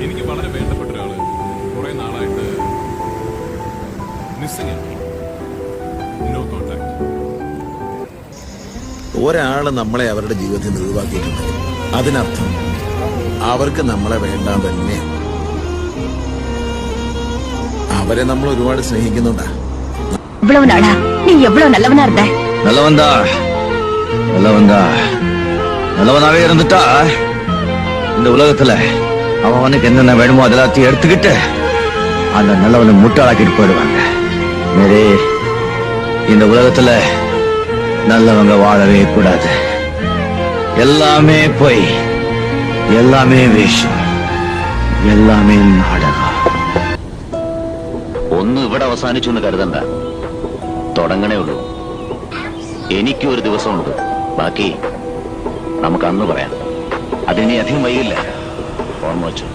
എനിക്ക് വളരെ വേണ്ടപ്പെട്ട ഒരാള് കുറെ നാളായിട്ട് മിസ്സിംഗ്. No contact. ഒരാള് നമ്മളെ അവരുടെ ജീവിതത്തിൽ നിന്ന് ഒഴിവാക്കിയിട്ടുണ്ട്, അതിനർത്ഥം അവർക്ക് നമ്മളെ വേണ്ടാൻ തന്നെ. അവരെ നമ്മൾ ഒരുപാട് സ്നേഹിക്കുന്നുണ്ടാ. இவ்வளவு நீ எவ்வளவு நல்லவனா இருந்த. நல்லவன்தா நல்லவன்தா நல்லவனாவே இருந்துட்டா இந்த உலகத்துல அவனுக்கு என்னென்ன வேணுமோ அதெல்லாத்தையும் எடுத்துக்கிட்டு அந்த நல்லவனை முட்டாளாக்கிட்டு போயிடுவாங்க. மேரே, இந்த உலகத்துல நல்லவங்க வாழவே கூடாது. எல்லாமே பொய், எல்லாமே வேஷம், எல்லாமே നാടകം. ഒന്ന് ഇവിടെ അവസാനിച്ചു എന്ന് കരുതണ്ട, തുടങ്ങണേ ഉള്ളൂ. എനിക്കും ഒരു ദിവസമുണ്ട്, ബാക്കി നമുക്ക് അന്ന് പറയാം. അതിനി അധികം വൈകില്ല. ഓർമ്മ വെച്ചു.